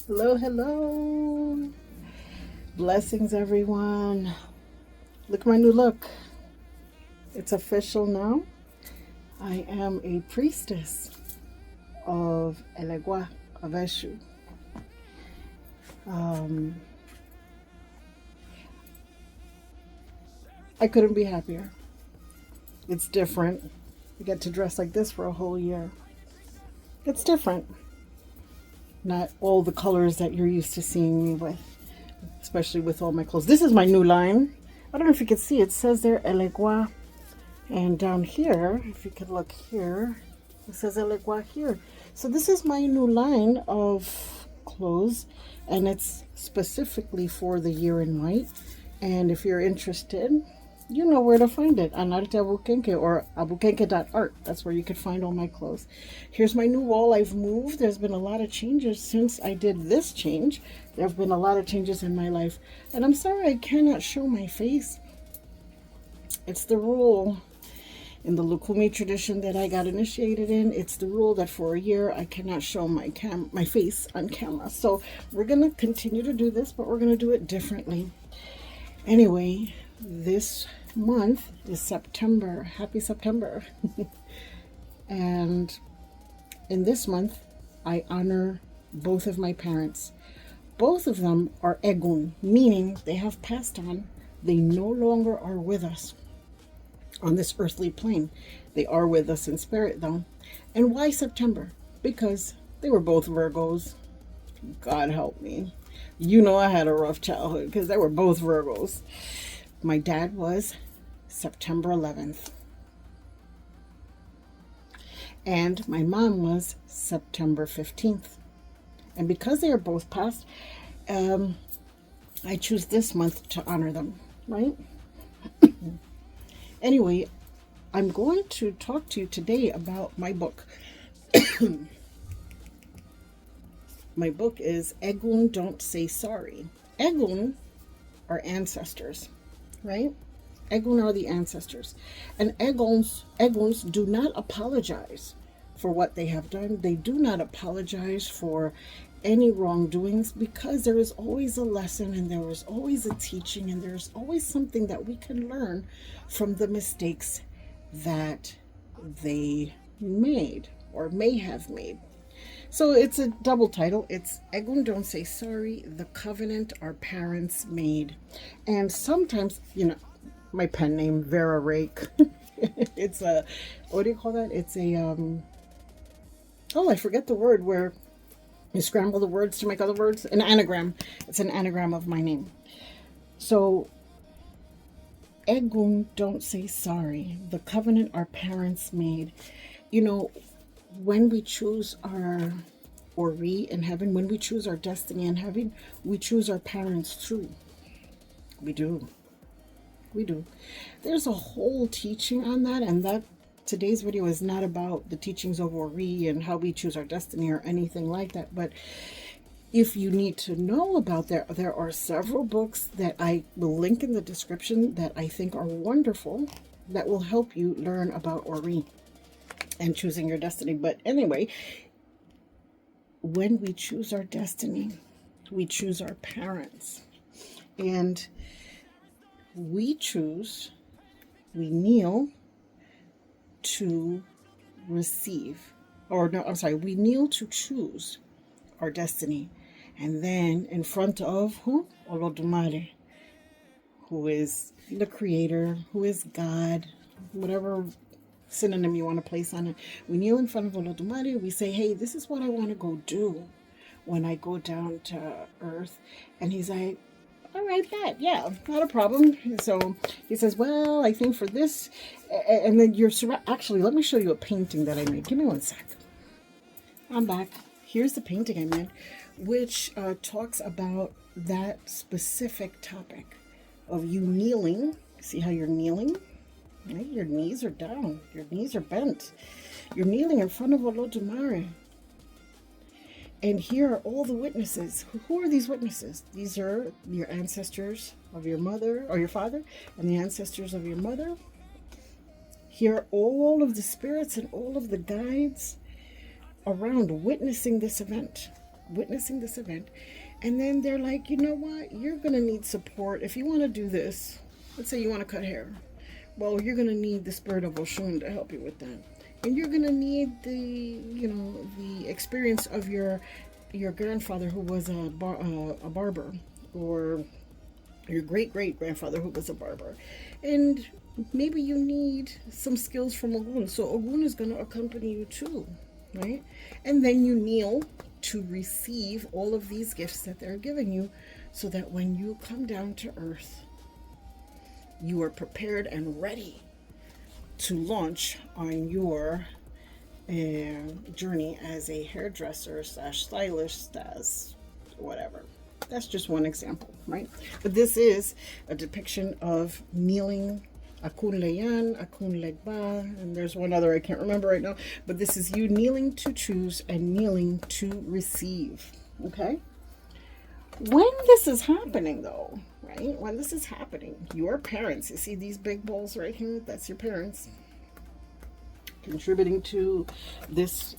Hello, hello. Blessings, everyone. Look at my new look. It's official now. I am a priestess of Elegua, of Esu. I couldn't be happier. It's different. I get to dress like this for a whole year. It's different. Not all the colors that you're used to seeing me with, especially with all my clothes. This is my new line. I don't know if you can see, it says there Elegua, and down here, if you could look here, it says Elegua here. So this is my new line of clothes, and it's specifically for the year in white. And if you're interested, you know where to find it on Arte Abukenke or abukenke.art. That's where you could find all my clothes. Here's my new wall. I've moved. There's been a lot of changes since I did this change. There have been a lot of changes in my life. And I'm sorry I cannot show my face. It's the rule in the Lukumi tradition that I got initiated in. It's the rule that for a year I cannot show my face on camera. So we're going to continue to do this, but we're going to do it differently. Anyway, this month is September. Happy September. And in this month, I honor both of my parents. Both of them are Egun, meaning they have passed on. They no longer are with us on this earthly plane. They are with us in spirit, though. And why September? Because they were both Virgos. God help me. You know I had a rough childhood because they were both Virgos. My dad was September 11th. And my mom was September 15th. And because they are both passed, I choose this month to honor them, right? Anyway, I'm going to talk to you today about my book. My book is Egun Don't Say Sorry. Egun are ancestors, right? Egun are the ancestors. And Eguns do not apologize for what they have done. They do not apologize for any wrongdoings because there is always a lesson and there is always a teaching and there's always something that we can learn from the mistakes that they made or may have made. So it's a double title. It's Egun Don't Say Sorry, the covenant our parents made. And sometimes, my pen name, Vera Rake. It's a, what do you call that? It's a, I forget the word where you scramble the words to make other words. An anagram. It's an anagram of my name. So, Egun Don't Say Sorry, the covenant our parents made. When we choose our Ori in heaven, when we choose our destiny in heaven, we choose our parents too. We do. There's a whole teaching on that, and that today's video is not about the teachings of Ori and how we choose our destiny or anything like that. But if you need to know about that, there are several books that I will link in the description that I think are wonderful that will help you learn about Ori and choosing your destiny. But anyway, when we choose our destiny, we choose our parents. And we kneel to receive. We kneel to choose our destiny. And then in front of who? Olodumare, who is the creator, who is God, whatever synonym you want to place on it. We kneel in front of Olodumare. We say, hey, this is what I want to go do when I go down to earth. And he's like, all right, yeah, not a problem. So he says, well, I think for this, and then actually, let me show you a painting that I made. Give me one sec. I'm back. Here's the painting I made, which talks about that specific topic of you kneeling. See how you're kneeling? Right? Your knees are down. Your knees are bent. You're kneeling in front of Olodumare. And here are all the witnesses. Who are these witnesses? These are your ancestors of your mother or your father and the ancestors of your mother. Here are all of the spirits and all of the guides around witnessing this event. witnessing this event, and then they're like, you know what, you're going to need support. If you want to do this, let's say you want to cut hair. Well, you're going to need the spirit of Oshun to help you with that. And you're going to need the experience of your grandfather who was a barber, or your great-great-grandfather who was a barber. And maybe you need some skills from Egun. So Egun is going to accompany you too, right? And then you kneel to receive all of these gifts that they're giving you, so that when you come down to earth, you are prepared and ready to launch on your journey as a hairdresser / stylist, as whatever. That's just one example, right? But this is a depiction of kneeling, Akunleyan-Akunlegba, and there's one other I can't remember right now, but this is you kneeling to choose and kneeling to receive, okay? When this is happening, though, right? When this is happening, your parents, you see these big balls right here? That's your parents contributing to this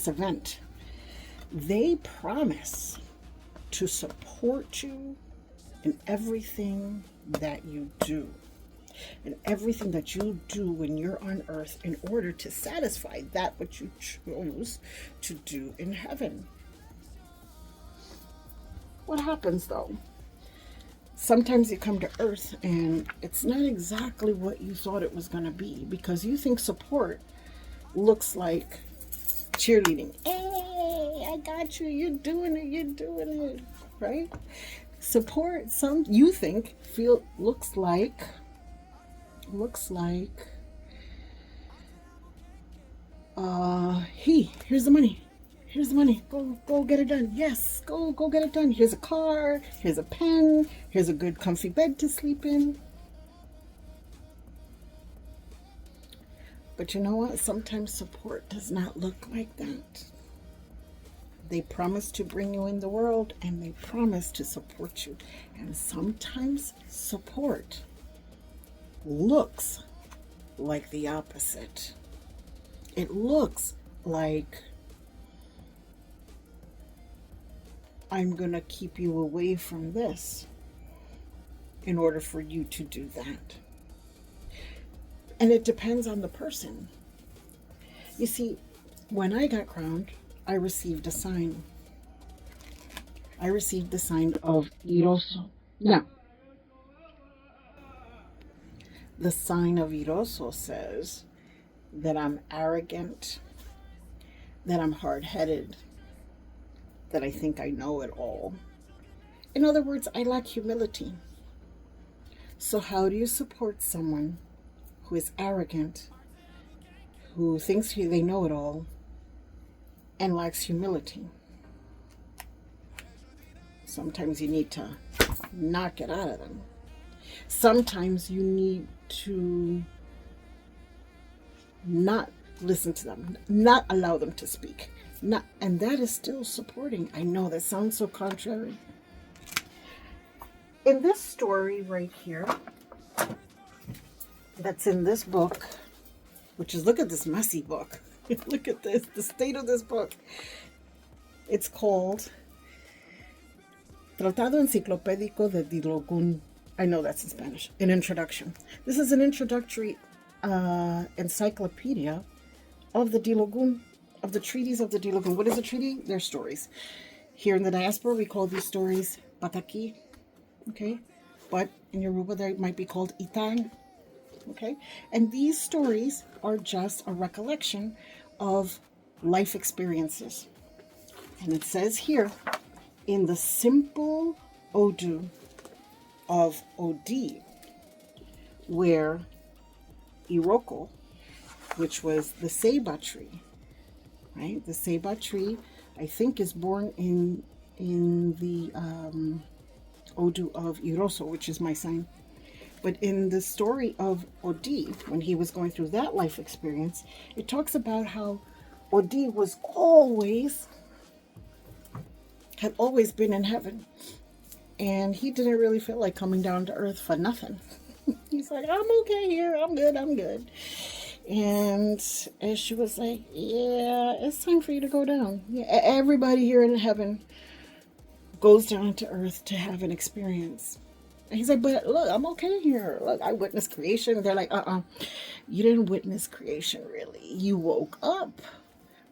event. They promise to support you in everything that you do, and everything that you do when you're on earth, in order to satisfy that which you chose to do in heaven. What happens though? Sometimes you come to earth and it's not exactly what you thought it was going to be, because you think support looks like cheerleading. Hey, I got you, you're doing it, right? Support, you think, looks like here's the money. Here's the money. Go get it done. Yes, go get it done. Here's a car. Here's a pen. Here's a good comfy bed to sleep in. But you know what? Sometimes support does not look like that. They promise to bring you in the world, and they promise to support you. And sometimes support looks like the opposite. It looks like, I'm going to keep you away from this in order for you to do that. And it depends on the person. You see, when I got crowned, I received a sign. I received the sign of Iroso. Now, the sign of Iroso says that I'm arrogant, that I'm hard-headed, that I think I know it all. In other words, I lack humility. So how do you support someone who is arrogant, who thinks they know it all, and lacks humility? Sometimes you need to knock it out of them. Sometimes you need to not listen to them, not allow them to speak. And that is still supporting. I know that sounds so contrary. In this story right here, that's in this book, which is, look at this messy book. Look at this, the state of this book. It's called Tratado Encliclopédico de Dilogún. I know that's in Spanish. An introduction. This is an introductory encyclopedia of the Dilogún, of the treaties of the Dilogún. What is a treaty? They're stories. Here in the diaspora, we call these stories pataki, okay? But in Yoruba, they might be called itan, okay? And these stories are just a recollection of life experiences. And it says here, in the simple Odu of Odi, where Iroko, which was the Seba tree, right? The Seba tree, I think, is born in the Odu of Iroso, which is my sign. But in the story of Odi, when he was going through that life experience, it talks about how Odi had always been in heaven. And he didn't really feel like coming down to earth for nothing. He's like, I'm okay here. I'm good. And she was like, yeah, it's time for you to go down. Yeah, everybody here in heaven goes down to earth to have an experience. And he's like, but look, I'm okay here. Look, I witnessed creation. They're like, you didn't witness creation, really. You woke up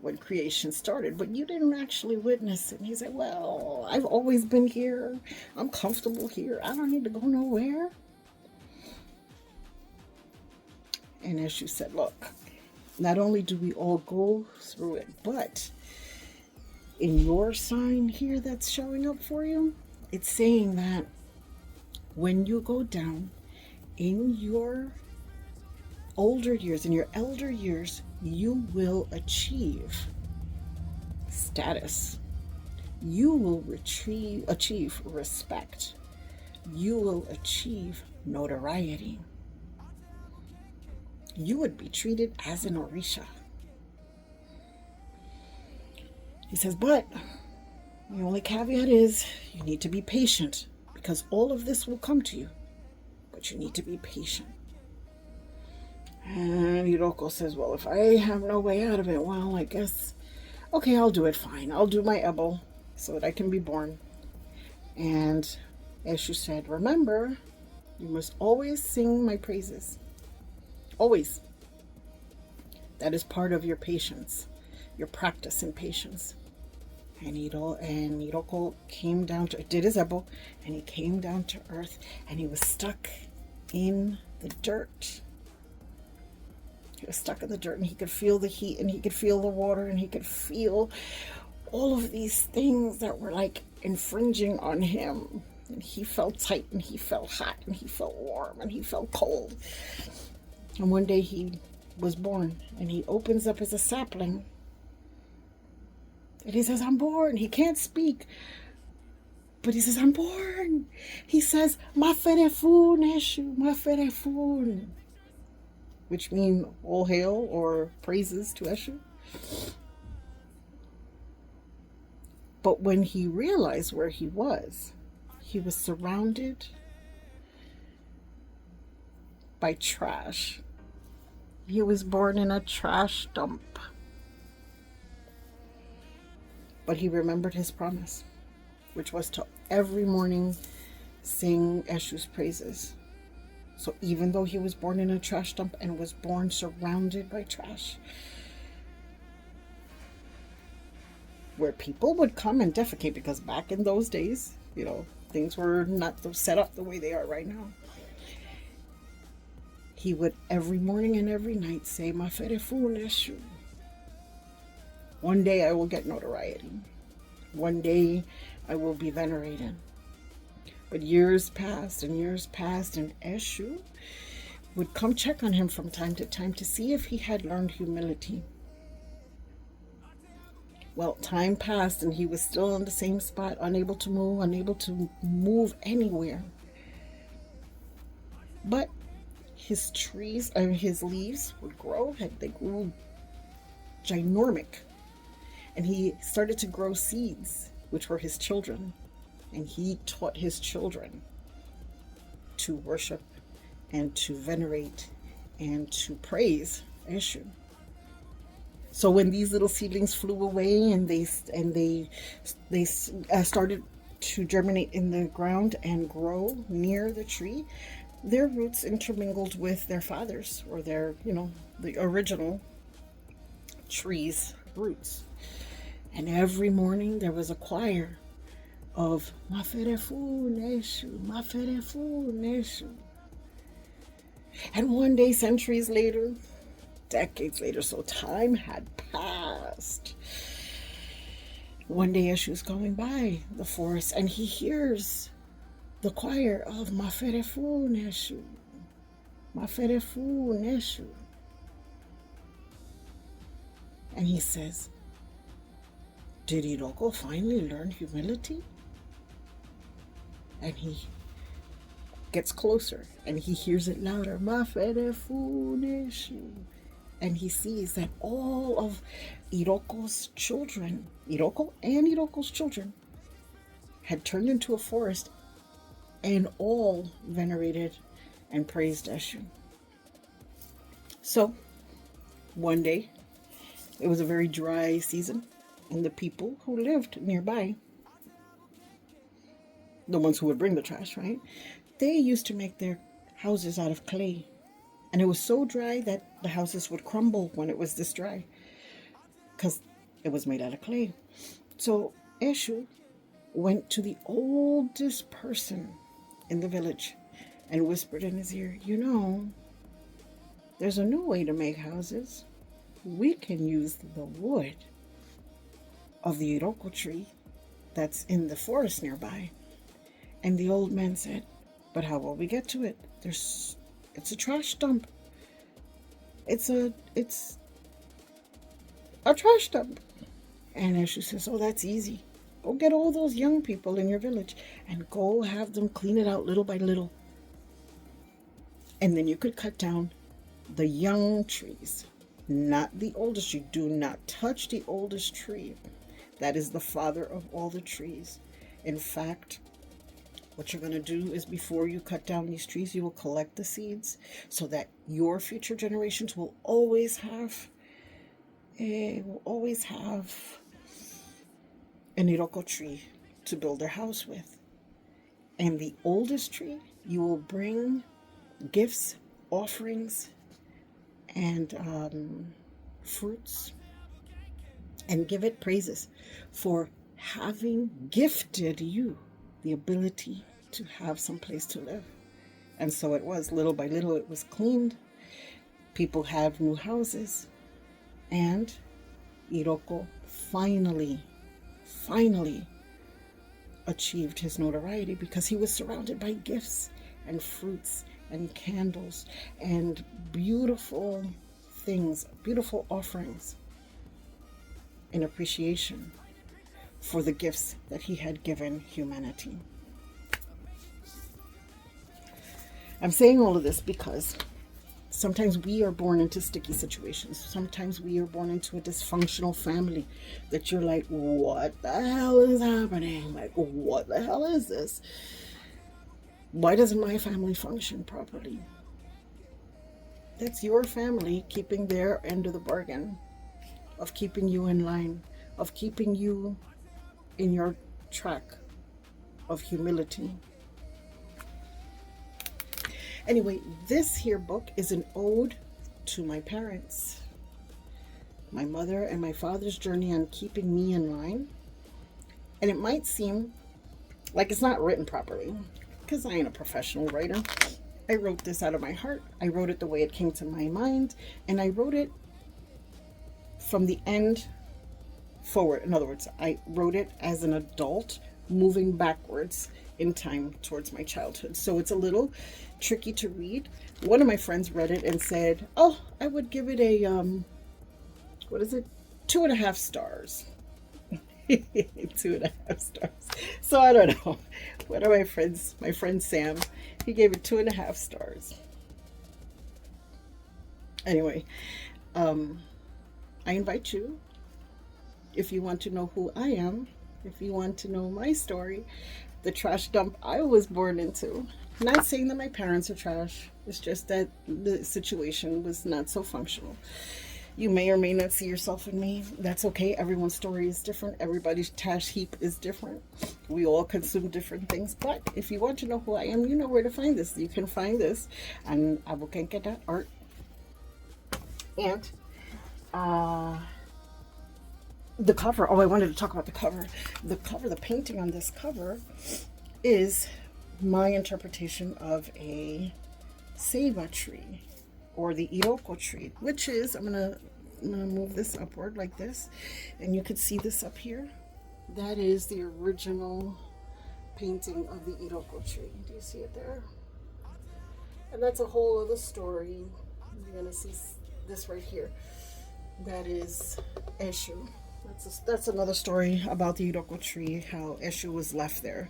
when creation started, but you didn't actually witness it. And he's like, well, I've always been here. I'm comfortable here. I don't need to go nowhere. And as you said, look, not only do we all go through it, but in your sign here that's showing up for you, it's saying that when you go down in your older years, in your elder years, you will achieve status. You will achieve respect. You will achieve notoriety. You would be treated as an Orisha. He says, but the only caveat is you need to be patient, because all of this will come to you, but you need to be patient. And Hiroko says, well, if I have no way out of it, well, I guess, okay, I'll do it, fine. I'll do my Ebel so that I can be born. And as she said, remember, you must always sing my praises. Always. That is part of your patience, your practice in patience. And Hiroko came down to, did his Ebel, and he came down to earth, and he was stuck in the dirt. He was stuck in the dirt, and he could feel the heat, and he could feel the water, and he could feel all of these things that were like infringing on him. And he felt tight, and he felt hot, and he felt warm, and he felt cold. And one day he was born, and he opens up as a sapling. And he says, I'm born. He can't speak, but he says, I'm born. He says, Maferefun, Eshu, Maferefun, which mean all hail or praises to Eshu. But when he realized where he was surrounded by trash. He was born in a trash dump. But he remembered his promise, which was to every morning sing Eshu's praises. So even though he was born in a trash dump and was born surrounded by trash, where people would come and defecate, because back in those days, things were not set up the way they are right now. He would every morning and every night say, Maferefun Eshu. One day I will get notoriety. One day I will be venerated. But years passed, and Eshu would come check on him from time to time to see if he had learned humility. Well, time passed, and he was still in the same spot, unable to move anywhere. But his trees and his leaves would grow. They grew ginormic. And he started to grow seeds, which were his children. And he taught his children to worship and to venerate and to praise Eshu. So when these little seedlings flew away and they started to germinate in the ground and grow near the tree, their roots intermingled with their father's, or their, the original tree's roots. And every morning there was a choir of Maferefun Eshu, Maferefun Eshu. And one day, centuries later, decades later, so time had passed. One day Eshu's going by the forest, and he hears the choir of Maferefun Eshu, Maferefun Eshu. And he says, did Hiroko finally learn humility? And he gets closer, and he hears it louder, Maferefun Eshu. And he sees that all of Hiroko's children, Hiroko and Hiroko's children, had turned into a forest, and all venerated and praised Eshu. So One day, it was a very dry season, and the people who lived nearby, the ones who would bring the trash, right? They used to make their houses out of clay. And it was so dry that the houses would crumble when it was this dry, because it was made out of clay. So Eshu went to the oldest person in the village and whispered in his ear, you know, there's a new way to make houses. We can use the wood of the iroko tree that's in the forest nearby. And the old man said, but how will we get to it? It's a trash dump. It's a trash dump. And Eshu says, oh, that's easy. Go get all those young people in your village and go have them clean it out little by little. And then you could cut down the young trees, not the oldest tree. Do not touch the oldest tree. That is the father of all the trees. In fact, what you're going to do is before you cut down these trees, you will collect the seeds so that your future generations will always have an iroko tree to build their house with. And the oldest tree, you will bring gifts, offerings, and fruits, and give it praises for having gifted you the ability to have some place to live. And so it was, little by little, it was cleaned. People have new houses. And Iroko finally achieved his notoriety because he was surrounded by gifts and fruits and candles and beautiful things, beautiful offerings in appreciation for the gifts that he had given humanity. I'm saying all of this because sometimes we are born into sticky situations. Sometimes we are born into a dysfunctional family that you're like, what the hell is happening? Like, what the hell is this? Why doesn't my family function properly? That's your family keeping their end of the bargain, of keeping you in line, of keeping you in your track of humility. Anyway, this here book is an ode to my parents, my mother and my father's journey on keeping me in line. And it might seem like it's not written properly because I ain't a professional writer. I wrote this out of my heart. I wrote it the way it came to my mind, and I wrote it from the end forward. In other words, I wrote it as an adult moving backwards in time towards my childhood. So it's a little tricky to read. One of my friends read it and said, oh, I would give it a 2.5 stars. 2.5 stars. So I don't know. One of my friend Sam, he gave it 2.5 stars. Anyway, I invite you, if you want to know who I am, if you want to know my story, the trash dump I was born into. I'm not saying that my parents are trash. It's just that the situation was not so functional. You may or may not see yourself in me. That's okay. Everyone's story is different. Everybody's trash heap is different. We all consume different things. But if you want to know who I am, you know where to find this. You can find this on Akunleyan-Akunlegba. And the cover. Oh, I wanted to talk about the cover. The painting on this cover is my interpretation of a Seiba tree, or the Iroko tree, which is, I'm gonna move this upward like this, and you can see this up here. That is the original painting of the Iroko tree. Do you see it there? And that's a whole other story. You're gonna see this right here. That is Eshu. That's another story about the Iroko tree, how Eshu was left there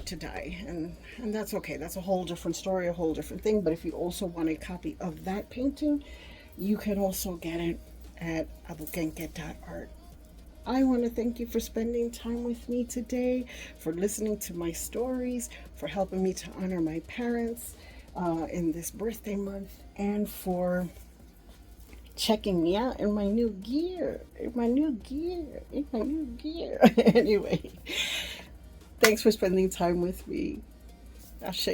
to die, and that's okay. That's a whole different story, a whole different thing. But if you also want a copy of that painting, you can also get it at abukenke.art. I want to thank you for spending time with me today, for listening to my stories, for helping me to honor my parents in this birthday month, and for checking me out in my new gear. Anyway, thanks for spending time with me. Ashe.